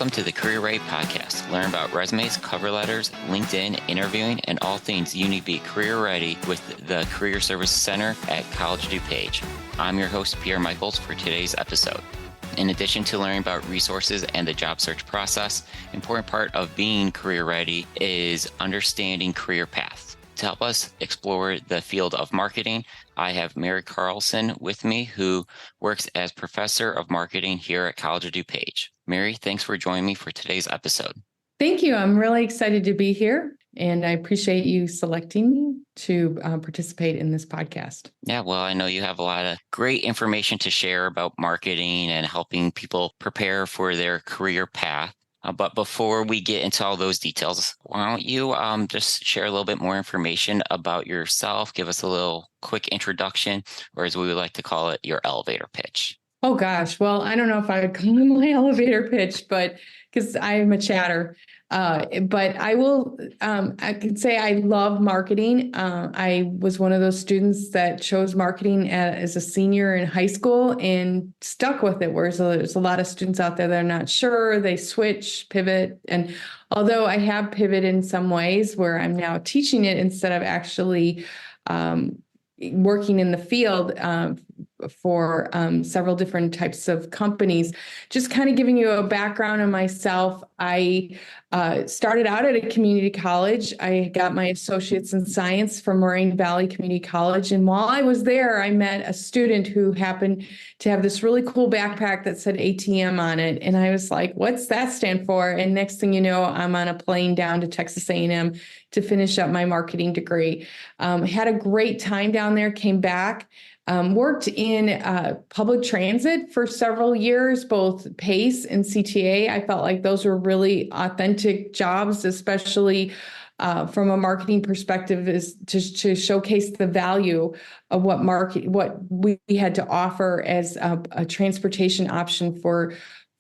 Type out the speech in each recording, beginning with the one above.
Welcome to the Career Ready Podcast. Learn about resumes, cover letters, LinkedIn, interviewing, and all things you need to be career ready with the Career Service Center at College of DuPage. I'm your host, Pierre Michaels, for today's episode. In addition to learning about resources and the job search process, an important part of being career ready is understanding career paths. To help us explore the field of marketing, I have Mary Carlson with me, who works as professor of marketing here at College of DuPage. Mary, thanks for joining me for today's episode. Thank you. I'm really excited to be here, and I appreciate you selecting me to participate in this podcast. Yeah, well, I know you have a lot of great information to share about marketing and helping people prepare for their career path. But before we get into all those details, why don't you just share a little bit more information about yourself, give us a little quick introduction, or as we would like to call it, your elevator pitch. Oh, gosh. Well, I don't know if I would call it my elevator pitch, but because I'm a chatter. But I will, I can say I love marketing. I was one of those students that chose marketing as a senior in high school and stuck with it, whereas there's a lot of students out there that are not sure, they switch, pivot. And although I have pivoted in some ways where I'm now teaching it instead of actually working in the field for several different types of companies. Just kind of giving you a background on myself. I started out at a community college. I got my associates in science from Moraine Valley Community College. And while I was there, I met a student who happened to have this really cool backpack that said ATM on it. And I was like, what's that stand for? And next thing you know, I'm on a plane down to Texas A&M to finish up my marketing degree. Had a great time down there, came back. Worked in public transit for several years, both PACE and CTA. I felt like those were really authentic jobs, especially from a marketing perspective, is to showcase the value of what we had to offer as a transportation option for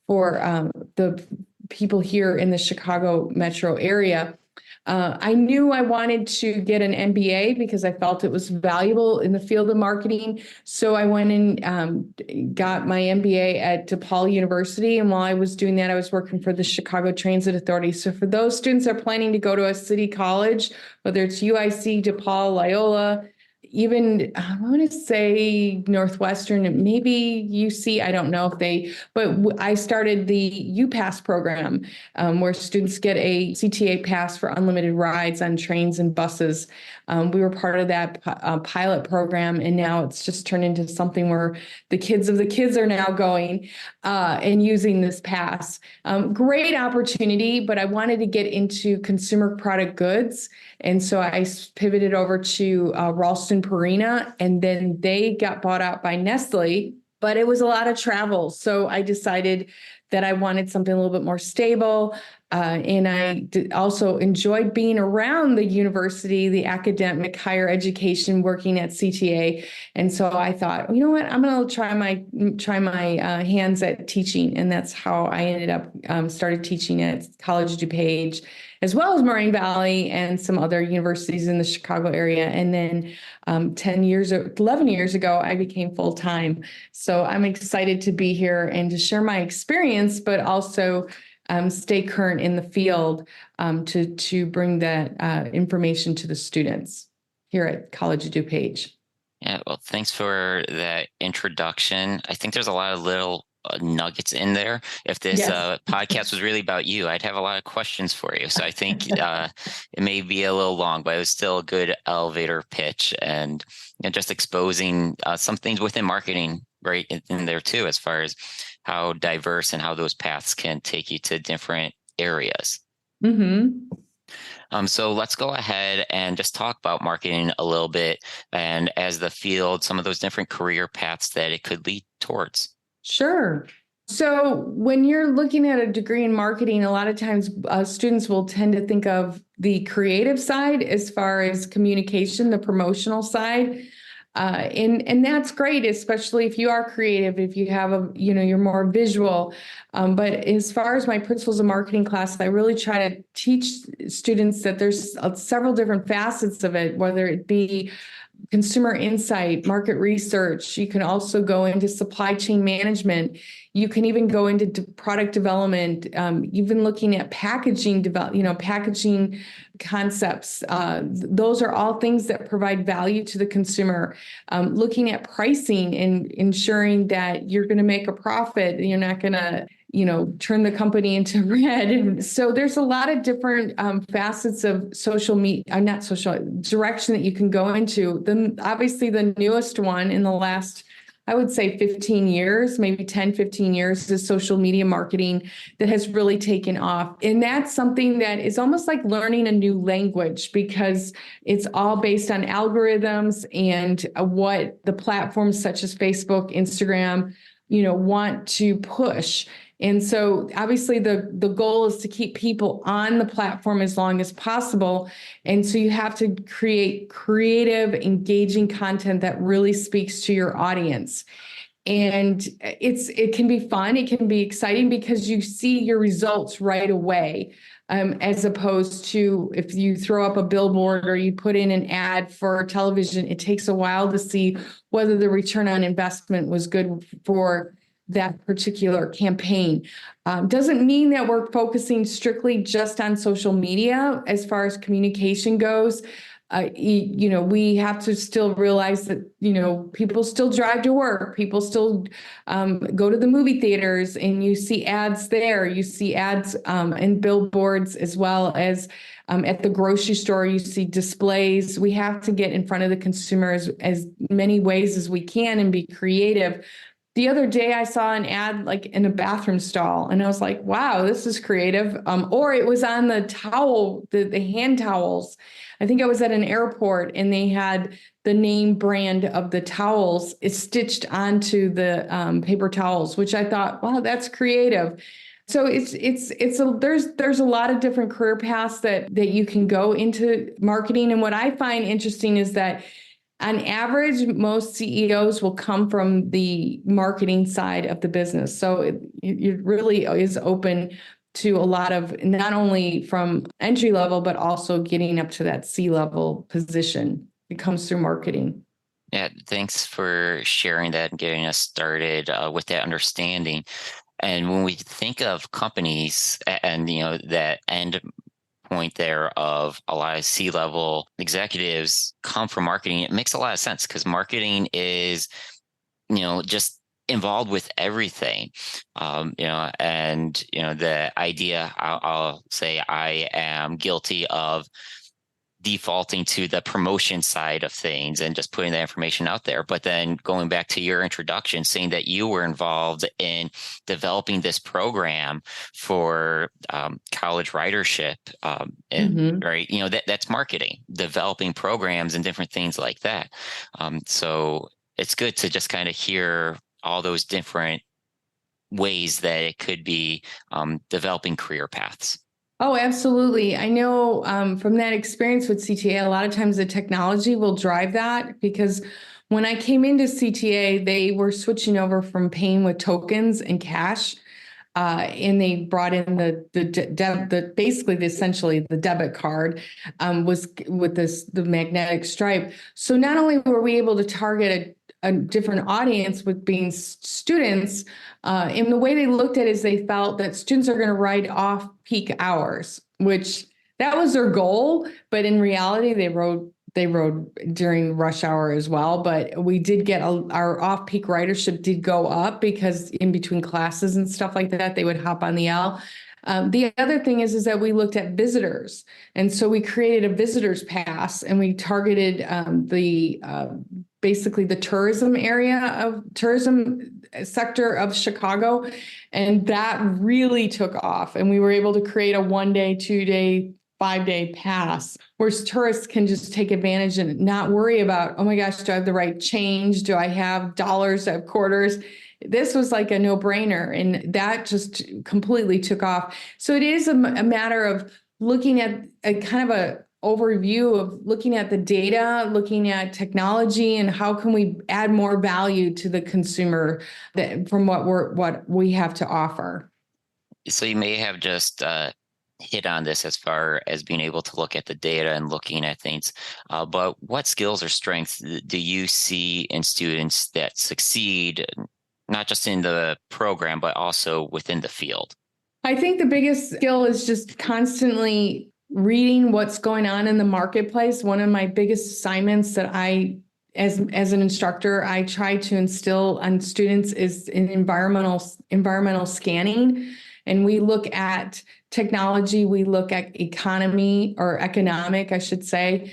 the people here in the Chicago metro area. I knew I wanted to get an MBA because I felt it was valuable in the field of marketing. So I went and got my MBA at DePaul University. And while I was doing that, I was working for the Chicago Transit Authority. So for those students that are planning to go to a city college, whether it's UIC, DePaul, Loyola, even I want to say Northwestern, maybe UC, I don't know but I started the UPass program where students get a CTA pass for unlimited rides on trains and buses. We were part of that pilot program, and now it's just turned into something where the kids of the kids are now going and using this pass. Great opportunity, but I wanted to get into consumer product goods. And so I pivoted over to Ralston Purina, and then they got bought out by Nestle, but it was a lot of travel. So I decided that I wanted something a little bit more stable. And I also enjoyed being around the university, the academic higher education, working at CTA. And so I thought, you know what, I'm going to try my hands at teaching. And that's how I ended up started teaching at College of DuPage, as well as Moraine Valley and some other universities in the Chicago area. And then 11 years ago, I became full-time. So I'm excited to be here and to share my experience, but also stay current in the field to bring that information to the students here at College of DuPage. Yeah, well, thanks for that introduction. I think there's a lot of little nuggets in there. If this podcast was really about you, I'd have a lot of questions for you. So I think it may be a little long, but it was still a good elevator pitch, and just exposing some things within marketing right in there too, as far as how diverse and how those paths can take you to different areas. Mm-hmm. So let's go ahead and just talk about marketing a little bit, and as the field, some of those different career paths that it could lead towards. Sure. So when you're looking at a degree in marketing, a lot of times students will tend to think of the creative side as far as communication, the promotional side. And that's great, especially if you are creative, if you have you're more visual. But as far as my principles of marketing class, I really try to teach students that there's several different facets of it, whether it be consumer insight, market research. You can also go into supply chain management. You can even go into product development, even looking at packaging, packaging concepts. Those are all things that provide value to the consumer. Looking at pricing and ensuring that you're going to make a profit. You're not going to turn the company into red. And so there's a lot of different facets of social media, not social direction that you can go into. Then obviously the newest one in the last, I would say 15 years, maybe 10, 15 years is social media marketing that has really taken off. And that's something that is almost like learning a new language because it's all based on algorithms and what the platforms such as Facebook, Instagram, want to push. And so obviously the goal is to keep people on the platform as long as possible. And so you have to create creative, engaging content that really speaks to your audience. And it can be fun. It can be exciting because you see your results right away. As opposed to if you throw up a billboard or you put in an ad for television, it takes a while to see whether the return on investment was good for that particular campaign. Doesn't mean that we're focusing strictly just on social media as far as communication goes. We have to still realize that, people still drive to work. People still go to the movie theaters and you see ads there. You see ads and billboards as well as at the grocery store, you see displays. We have to get in front of the consumers as many ways as we can and be creative. The other day I saw an ad like in a bathroom stall and I was like, wow, this is creative. Or it was on the towel, the hand towels. I think I was at an airport and they had the name brand of the towels is stitched onto the paper towels, which I thought, wow, that's creative. So there's a lot of different career paths that you can go into marketing. And what I find interesting is that on average, most CEOs will come from the marketing side of the business. So it really is open to a lot of not only from entry level, but also getting up to that C-level position. It comes through marketing. Yeah, thanks for sharing that and getting us started with that understanding. And when we think of companies and that end point there of a lot of C-level executives come from marketing, it makes a lot of sense because marketing is, just involved with everything. The idea, I'll say I am guilty of defaulting to the promotion side of things and just putting that information out there. But then going back to your introduction, saying that you were involved in developing this program for college ridership, right? That's marketing, developing programs and different things like that. So it's good to just kind of hear all those different ways that it could be developing career paths. Oh, absolutely. I know from that experience with CTA, a lot of times the technology will drive that because when I came into CTA, they were switching over from paying with tokens and cash. And they brought in essentially the debit card was with the magnetic stripe. So not only were we able to target a different audience with being students, and the way they looked at it is they felt that students are going to ride off peak hours, which that was their goal. But in reality, they rode during rush hour as well. But we did get our off-peak ridership did go up because in between classes and stuff like that, they would hop on the L. The other thing is that we looked at visitors. And so we created a visitor's pass and we targeted basically the tourism sector of Chicago. And that really took off. And we were able to create a 1-day, 2-day, 5-day pass where tourists can just take advantage and not worry about, oh my gosh, do I have the right change? Do I have dollars? Do I have quarters? This was like a no-brainer, and that just completely took off. So it is a matter of looking at a kind of a overview of looking at the data, looking at technology, and how can we add more value to the consumer from what we have to offer. So you may have just hit on this as far as being able to look at the data and looking at things. But what skills or strengths do you see in students that succeed, not just in the program, but also within the field? I think the biggest skill is just constantly reading what's going on in the marketplace. One of my biggest assignments that as an instructor, I try to instill on students is in environmental scanning. And we look at technology, we look at economy or economic, I should say.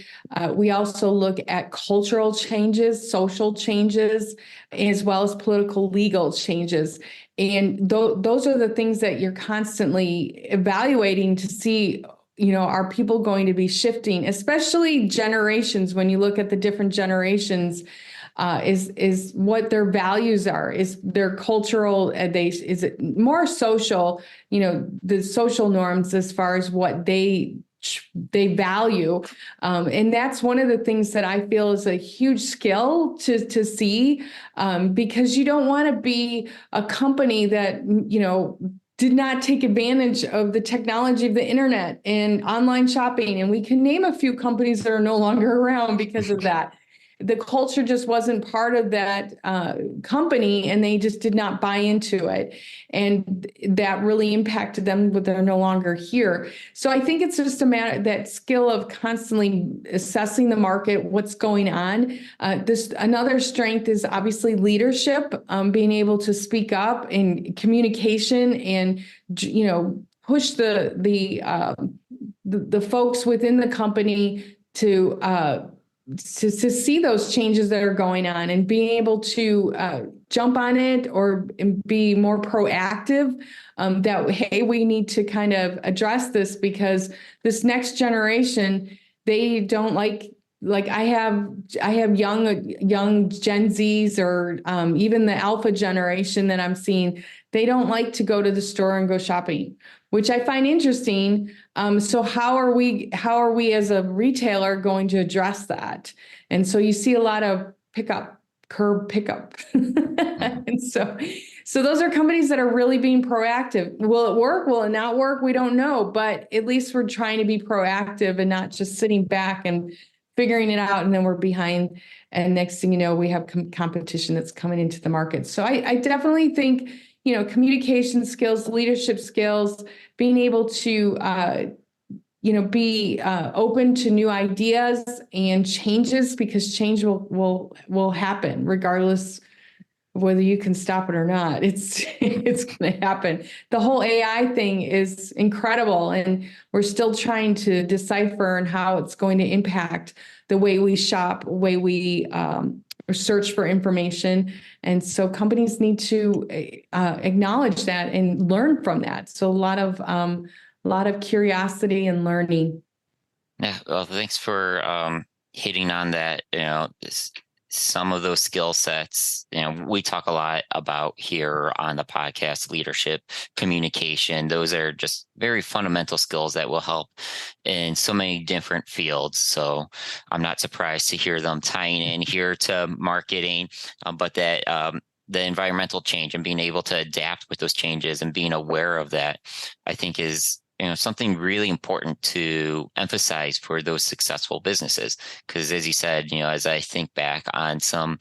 We also look at cultural changes, social changes, as well as political legal changes. And those are the things that you're constantly evaluating to see, are people going to be shifting, especially generations? When you look at the different generations, is what their values are, is their cultural, is it more social, the social norms as far as what they value. And that's one of the things that I feel is a huge skill to see, because you don't want to be a company that, did not take advantage of the technology of the internet and online shopping. And we can name a few companies that are no longer around because of that. The culture just wasn't part of that company, and they just did not buy into it. And that really impacted them, but they're no longer here. So I think it's just a matter, that skill of constantly assessing the market, what's going on. Another strength is obviously leadership, being able to speak up, and communication, and, push the folks within the company to see those changes that are going on, and being able to jump on it or be more proactive, that, hey, we need to kind of address this because this next generation, they don't like I have young Gen Zs, or even the Alpha generation that I'm seeing. They don't like to go to the store and go shopping, which I find interesting. So how are we as a retailer going to address that? And so you see a lot of curb pickup. And so those are companies that are really being proactive. Will it work? Will it not work? We don't know, but at least we're trying to be proactive and not just sitting back and figuring it out, and then we're behind. And next thing you know, we have competition that's coming into the market. So I definitely think, communication skills, leadership skills, being able to, be open to new ideas and changes, because change will happen regardless of whether you can stop it or not. It's going to happen. The whole AI thing is incredible, and we're still trying to decipher and how it's going to impact the way we shop, the way we search for information. And so companies need to acknowledge that and learn from that. So a lot of curiosity and learning. Yeah, well, thanks for hitting on that. Some of those skill sets, we talk a lot about here on the podcast: leadership, communication. Those are just very fundamental skills that will help in so many different fields. So I'm not surprised to hear them tying in here to marketing, but that the environmental change and being able to adapt with those changes and being aware of that, I think is something really important to emphasize for those successful businesses. Because as you said, as I think back on some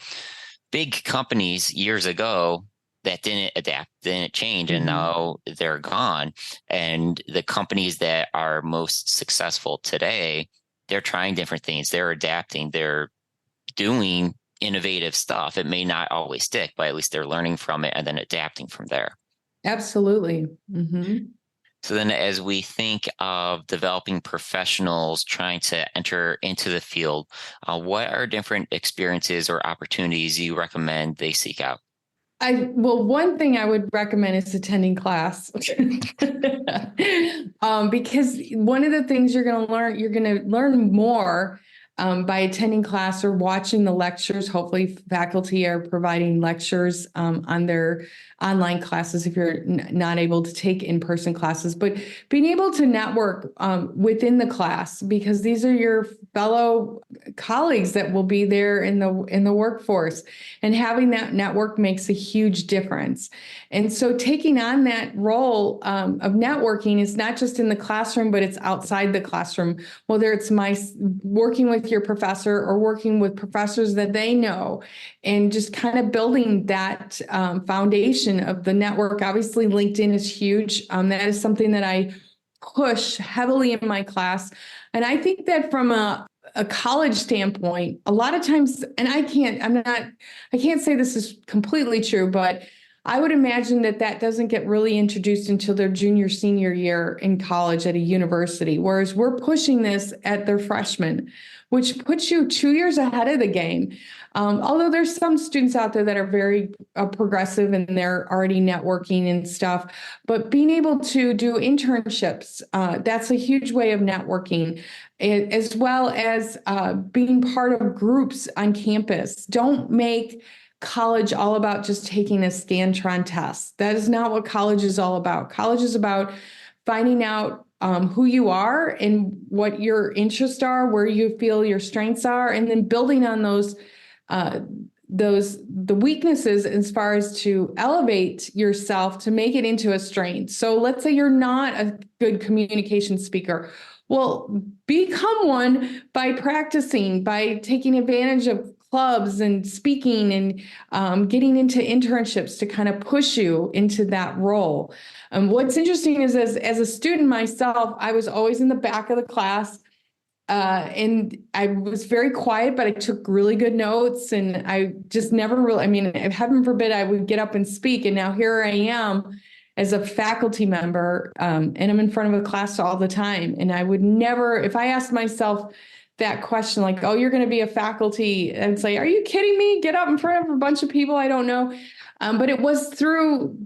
big companies years ago that didn't adapt, didn't change, and now they're gone. And the companies that are most successful today, they're trying different things. They're adapting. They're doing innovative stuff. It may not always stick, but at least they're learning from it and then adapting from there. Absolutely. Mm-hmm. So then as we think of developing professionals trying to enter into the field, what are different experiences or opportunities you recommend they seek out? One thing I would recommend is attending class. Because one of the things you're going to learn more by attending class or watching the lectures. Hopefully faculty are providing lectures on their online classes if you're not able to take in-person classes, but being able to network within the class, because these are your fellow colleagues that will be there in the workforce, and having that network makes a huge difference. And so taking on that role of networking is not just in the classroom, but it's outside the classroom, whether it's working with your professor or working with professors that they know, and just kind of building that foundation of the network. Obviously, LinkedIn is huge. That is something that I push heavily in my class. And I think that from a college standpoint, a lot of times, and I can't say this is completely true, but I would imagine that doesn't get really introduced until their junior, senior year in college at a university, whereas we're pushing this at their freshman, which puts you 2 years ahead of the game. Although there's some students out there that are very progressive and they're already networking and stuff, but being able to do internships, that's a huge way of networking, as well as being part of groups on campus. Don't make college all about just taking a Scantron test. That is not what college is all about. College is about finding out who you are and what your interests are, where you feel your strengths are, and then building on the weaknesses as far as to elevate yourself to make it into a strength. So let's say you're not a good communication speaker. Well, become one by practicing, by taking advantage of clubs and speaking and getting into internships to kind of push you into that role. What's interesting is as a student myself, I was always in the back of the class. And I was very quiet, but I took really good notes, and I just never really, heaven forbid I would get up and speak. And now here I am as a faculty member, and I'm in front of a class all the time. And I would never, if I asked myself that question, like, oh, you're going to be a faculty, and say, are you kidding me? Get up in front of a bunch of people I don't know. But it was through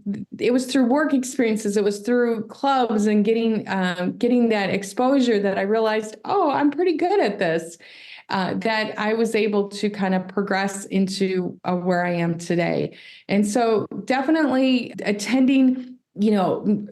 work experiences. It was through clubs and getting that exposure that I realized, oh, I'm pretty good at this, that I was able to kind of progress into where I am today. And so definitely attending, in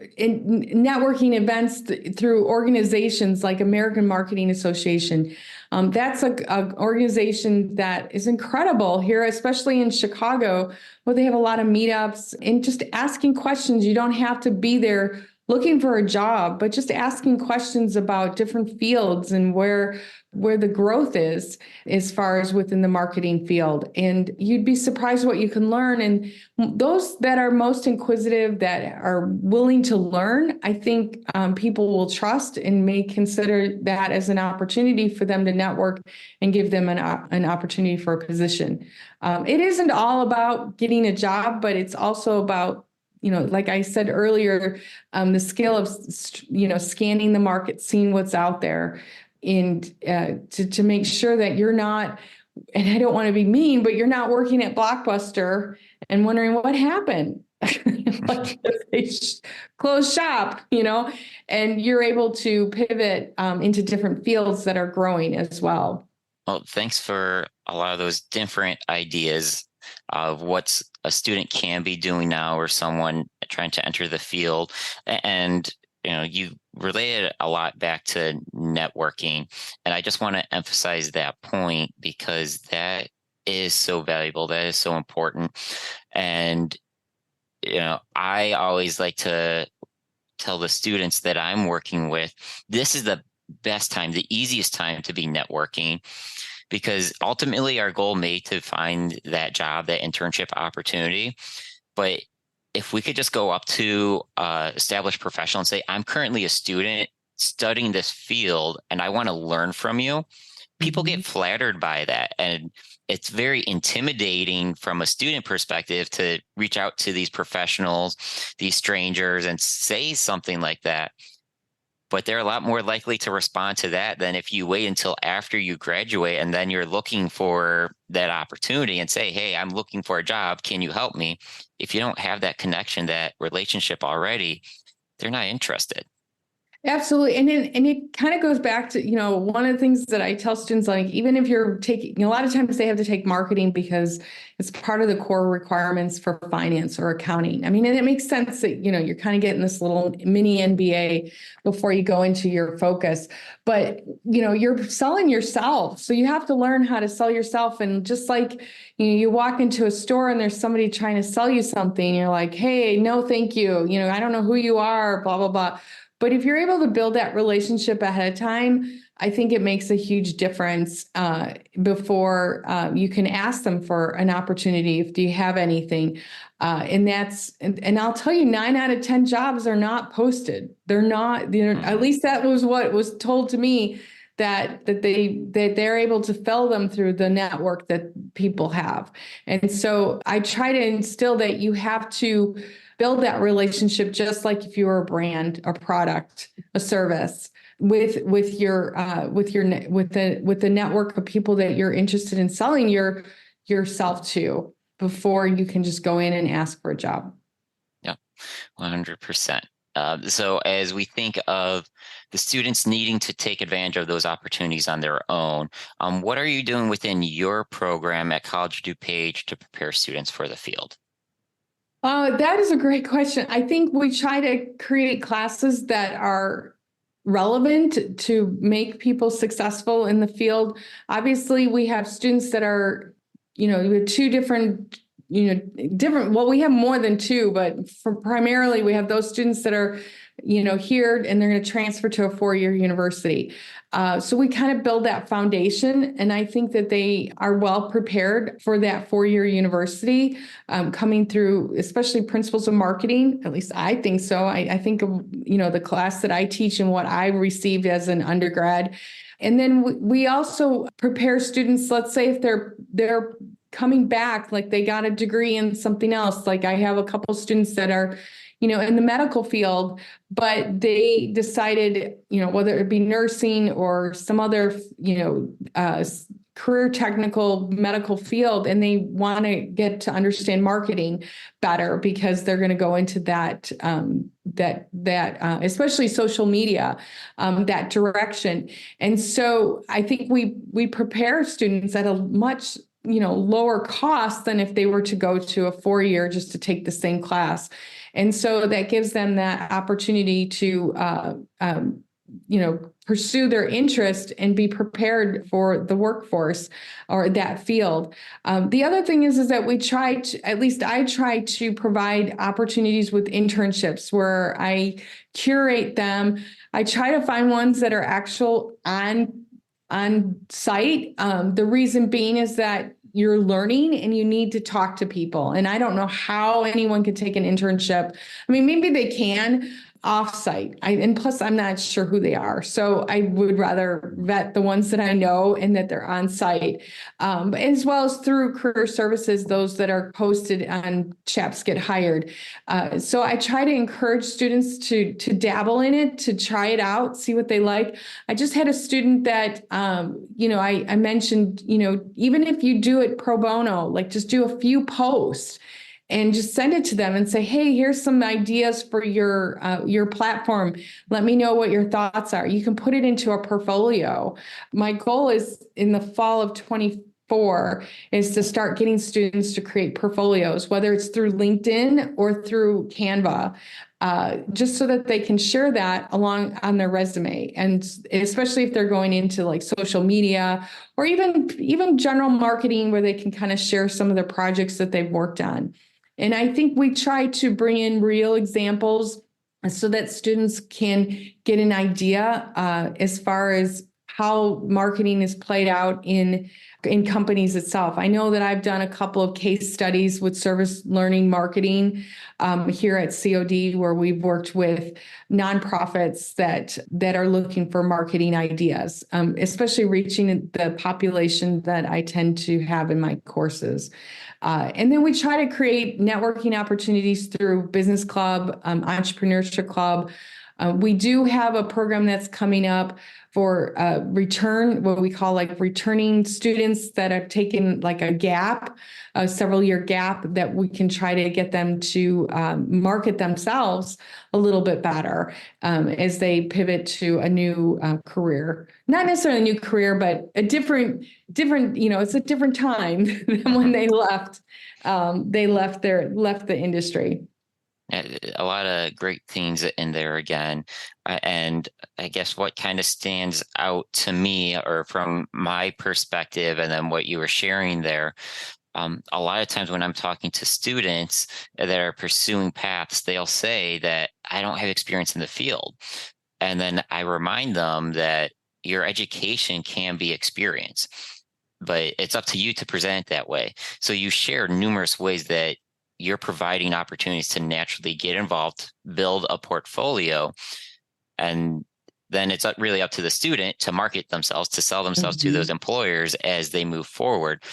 networking events through organizations like American Marketing Association. That's a organization that is incredible here, especially in Chicago, where they have a lot of meetups and just asking questions. You don't have to be there looking for a job, but just asking questions about different fields and where the growth is as far as within the marketing field. And you'd be surprised what you can learn. And those that are most inquisitive, that are willing to learn, I think people will trust and may consider that as an opportunity for them to network and give them an opportunity for a position. It isn't all about getting a job, but it's also about, like I said earlier, the skill of, scanning the market, seeing what's out there, and to make sure that you're not, and I don't want to be mean, but you're not working at Blockbuster and wondering what happened. Like they closed shop, and you're able to pivot into different fields that are growing as well. Well, thanks for a lot of those different ideas of what a student can be doing now, or someone trying to enter the field. And you related a lot back to networking, and I just want to emphasize that point, because that is so valuable, that is so important. And I always like to tell the students that I'm working with, this is the best time, the easiest time to be networking, because ultimately our goal may to find that job, that internship opportunity. But if we could just go up to established professional and say, I'm currently a student studying this field and I want to learn from you, people get flattered by that. And it's very intimidating from a student perspective to reach out to these professionals, these strangers, and say something like that. But they're a lot more likely to respond to that than if you wait until after you graduate and then you're looking for that opportunity and say, hey, I'm looking for a job. Can you help me? If you don't have that connection, that relationship already, they're not interested. Absolutely. And it kind of goes back to, one of the things that I tell students, like, even if you're taking, a lot of times they have to take marketing because it's part of the core requirements for finance or accounting. I mean, and it makes sense that, you're kind of getting this little mini MBA before you go into your focus, but, you're selling yourself. So you have to learn how to sell yourself. And just like, you walk into a store and there's somebody trying to sell you something, you're like, hey, no, thank you. I don't know who you are, blah, blah, blah. But if you're able to build that relationship ahead of time, I think it makes a huge difference before you can ask them for an opportunity. If do you have anything? And I'll tell you, 9 out of 10 jobs are not posted. They're not. At least that was what was told to me. That they're able to fill them through the network that people have. And so I try to instill that you have to build that relationship, just like if you were a brand, a product, a service, with the network of people that you're interested in selling yourself to, before you can just go in and ask for a job. Yeah, 100%. So as we think of the students needing to take advantage of those opportunities on their own, what are you doing within your program at College of DuPage to prepare students for the field? That is a great question. I think we try to create classes that are relevant to make people successful in the field. Obviously, we have students that are, we have two different, well, we have more than two, but primarily we have those students that are, here, and they're going to transfer to a 4-year university. So we kind of build that foundation, and I think that they are well prepared for that 4-year university, coming through, especially principles of marketing. At least I think so. I think of, the class that I teach and what I received as an undergrad. And then we also prepare students, let's say if they're coming back, like they got a degree in something else. Like I have a couple students that are, in the medical field, but they decided, whether it be nursing or some other, career technical medical field, and they want to get to understand marketing better because they're going to go into that, especially social media, that direction. And so I think we prepare students at a much lower cost than if they were to go to a 4-year just to take the same class. And so that gives them that opportunity to, pursue their interest and be prepared for the workforce or that field. The other thing is that we try to, at least I try to provide opportunities with internships where I curate them. I try to find ones that are actual on site. The reason being is that you're learning and you need to talk to people. And I don't know how anyone could take an internship. I mean, maybe they can off-site. And plus, I'm not sure who they are. So I would rather vet the ones that I know and that they're on site, as well as through career services, those that are posted on Chaps Get Hired. So I try to encourage students to dabble in it, to try it out, see what they like. I just had a student that, I mentioned, even if you do it pro bono, like just do a few posts and just send it to them and say, hey, here's some ideas for your platform. Let me know what your thoughts are. You can put it into a portfolio. My goal is in the fall of 2024 is to start getting students to create portfolios, whether it's through LinkedIn or through Canva, just so that they can share that along on their resume. And especially if they're going into like social media or even general marketing, where they can kind of share some of the projects that they've worked on. And I think we try to bring in real examples so that students can get an idea as far as how marketing is played out in companies itself. I know that I've done a couple of case studies with service learning marketing here at COD, where we've worked with nonprofits that are looking for marketing ideas, especially reaching the population that I tend to have in my courses. And then we try to create networking opportunities through business club, entrepreneurship club, We do have a program that's coming up for what we call like returning students that have taken like a gap, a several year gap, that we can try to get them to market themselves a little bit better as they pivot to a new career. Not necessarily a new career, but a different, it's a different time than when they left. They left the industry. A lot of great things in there again. And I guess what kind of stands out to me, or from my perspective, and then what you were sharing there, a lot of times when I'm talking to students that are pursuing paths, they'll say that I don't have experience in the field. And then I remind them that your education can be experience, but it's up to you to present it that way. So you share numerous ways that you're providing opportunities to naturally get involved, build a portfolio, and then it's really up to the student to market themselves, to sell themselves to those employers as they move forward.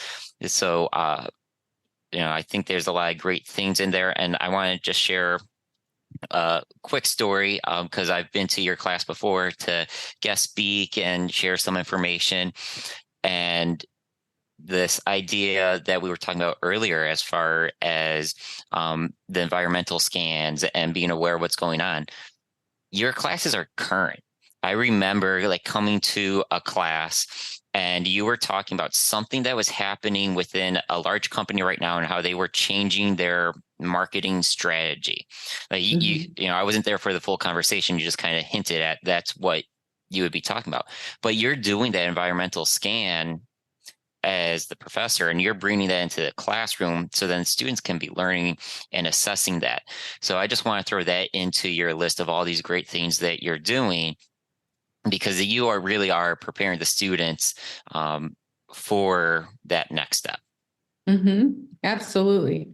So, I think there's a lot of great things in there, and I want to just share a quick story because I've been to your class before to guest speak and share some information. And this idea that we were talking about earlier, as far as the environmental scans and being aware of what's going on, your classes are current. I remember like coming to a class and you were talking about something that was happening within a large company right now and how they were changing their marketing strategy. Like I wasn't there for the full conversation. You just kind of hinted at that's what you would be talking about, but you're doing that environmental scan as the professor, and you're bringing that into the classroom so then students can be learning and assessing that. So I just want to throw that into your list of all these great things that you're doing, because you really are preparing the students for that next step. Absolutely.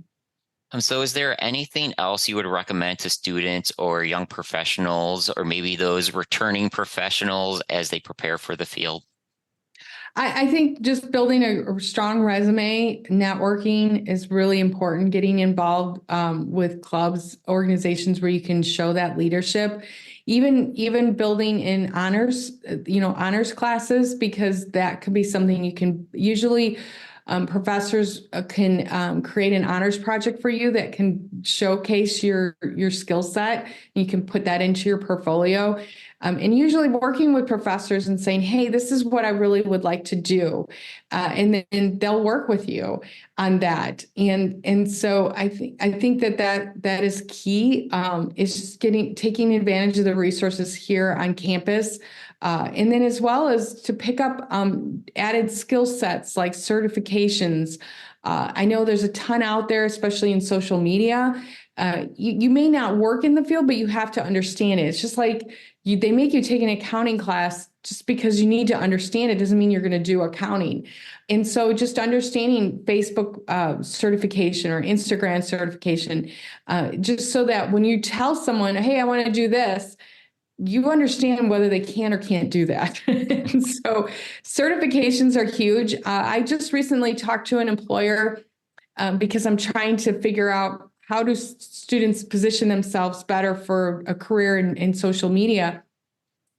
So is there anything else you would recommend to students or young professionals, or maybe those returning professionals as they prepare for the field? I think just building a strong resume, networking is really important. Getting involved with clubs, organizations where you can show that leadership, even building in honors classes, because that could be something you can usually. Professors can create an honors project for you that can showcase your skill set. You can put that into your portfolio. And usually working with professors and saying, hey, this is what I really would like to do. And then they'll work with you on that. And so I think that is key, is just taking advantage of the resources here on campus. And then as well as to pick up added skill sets like certifications. I know there's a ton out there, especially in social media. You may not work in the field, but you have to understand it. It's just like they make you take an accounting class. Just because you need to understand it doesn't mean you're going to do accounting. And so just understanding Facebook certification or Instagram certification, just so that when you tell someone, hey, I want to do this, you understand whether they can or can't do that. And so certifications are huge. I just recently talked to an employer because I'm trying to figure out how do students position themselves better for a career in social media.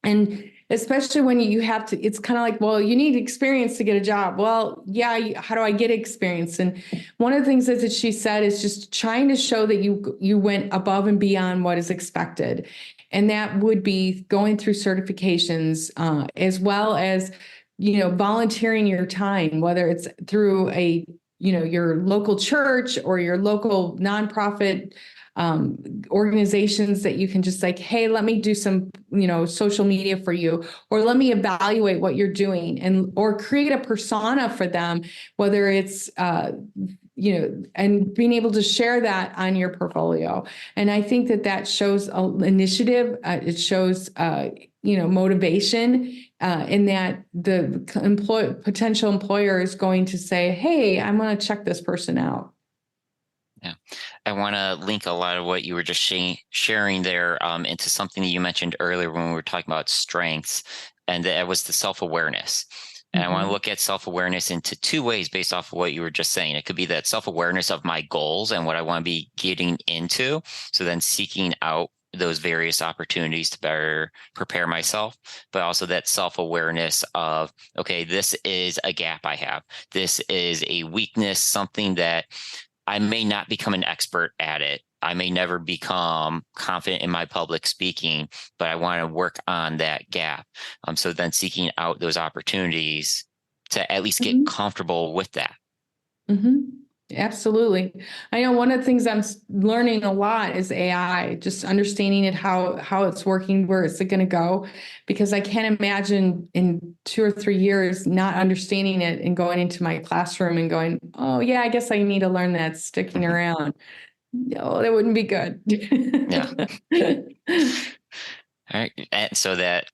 And especially when you have to, it's kind of like, well, you need experience to get a job. Well, yeah, how do I get experience? And one of the things that she said is just trying to show that you went above and beyond what is expected. And that would be going through certifications, as well as, volunteering your time, whether it's through your local church or your local nonprofit organizations that you can just like, hey, let me do some, social media for you, or let me evaluate what you're doing, or create a persona for them, whether it's, and being able to share that on your portfolio. And I think that shows initiative. It shows, motivation, in that the potential employer is going to say, hey, I'm going to check this person out. Yeah, I want to link a lot of what you were just sharing there into something that you mentioned earlier when we were talking about strengths, and that was the self-awareness. And I want to look at self-awareness into two ways based off of what you were just saying. It could be that self-awareness of my goals and what I want to be getting into. So then seeking out those various opportunities to better prepare myself, but also that self-awareness of, okay, this is a gap I have. This is a weakness, something that I may not become an expert at it. I may never become confident in my public speaking, but I want to work on that gap. So then seeking out those opportunities to at least get comfortable with that. Mm-hmm. Absolutely. I know one of the things I'm learning a lot is AI, just understanding it, how it's working, where it's going to go, because I can't imagine in 2 or 3 years not understanding it and going into my classroom and going, oh yeah, I guess I need to learn that sticking around. No, that wouldn't be good. Yeah. All right. And so that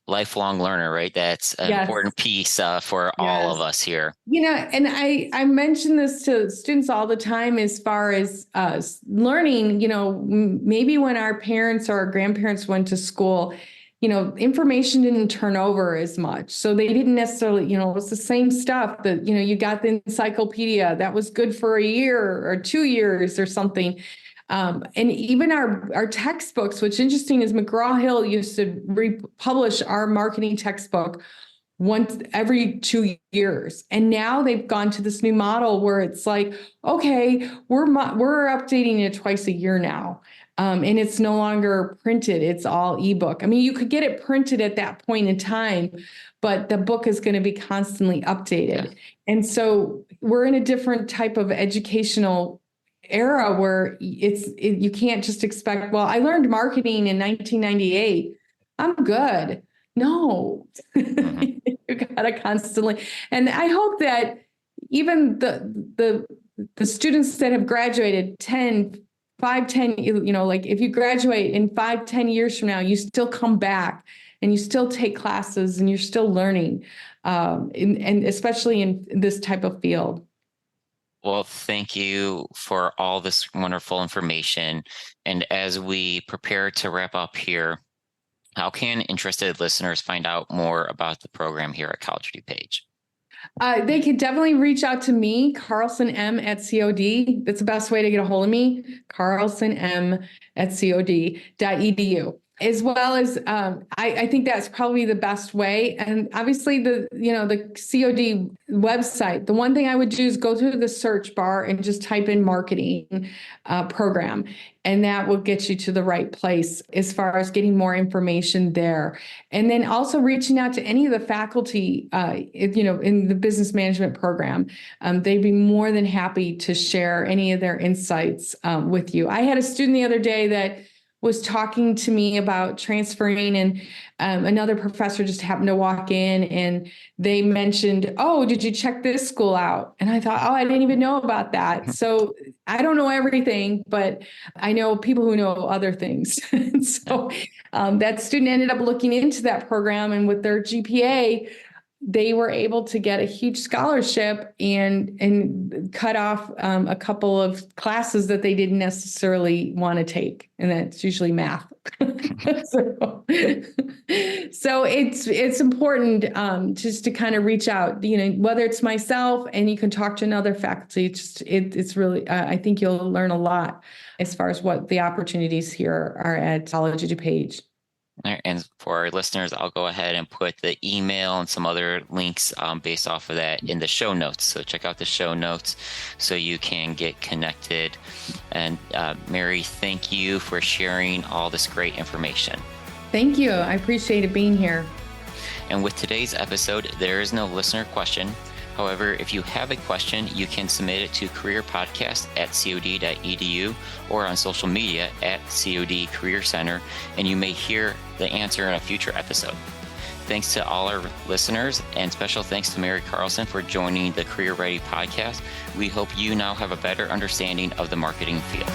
lifelong learner, right? That's an important piece for all of us here. And I mention this to students all the time as far as learning, maybe when our parents or our grandparents went to school, information didn't turn over as much. So they didn't necessarily, it was the same stuff that, you got the encyclopedia that was good for a year or 2 years or something. And even our textbooks, which interesting is McGraw-Hill used to republish our marketing textbook once every 2 years. And now they've gone to this new model where it's like, okay, we're updating it twice a year now. And it's no longer printed. It's all ebook. I mean, you could get it printed at that point in time, but the book is going to be constantly updated. Yeah. And so we're in a different type of educational era where you can't just expect, well, I learned marketing in 1998. I'm good. No, you gotta constantly. And I hope that even the students that have graduated 5, 10, like if you graduate in 5, 10 years from now, you still come back and you still take classes and you're still learning, and especially in this type of field. Well, thank you for all this wonderful information. And as we prepare to wrap up here, how can interested listeners find out more about the program here at College of DuPage? They can definitely reach out to me, Carlson M at COD. That's the best way to get a hold of me, Carlson M at COD.edu. As well as, I think that's probably the best way. And obviously the COD website, the one thing I would do is go through the search bar and just type in marketing program. And that will get you to the right place as far as getting more information there. And then also reaching out to any of the faculty, in the business management program. They'd be more than happy to share any of their insights with you. I had a student the other day that was talking to me about transferring, and another professor just happened to walk in and they mentioned, oh, did you check this school out? And I thought, oh, I didn't even know about that. So I don't know everything, but I know people who know other things. So that student ended up looking into that program, and with their GPA, they were able to get a huge scholarship and cut off a couple of classes that they didn't necessarily want to take. And that's usually math. So it's important just to kind of reach out, whether it's myself and you can talk to another faculty. It's really, I think you'll learn a lot as far as what the opportunities here are at College of DuPage. And for our listeners, I'll go ahead and put the email and some other links based off of that in the show notes. So check out the show notes so you can get connected. And Mary, thank you for sharing all this great information. Thank you. I appreciate being here. And with today's episode, there is no listener question. However, if you have a question, you can submit it to careerpodcast@cod.edu or on social media at COD Career Center, and you may hear the answer in a future episode. Thanks to all our listeners, and special thanks to Mary Carlson for joining the Career Ready podcast. We hope you now have a better understanding of the marketing field.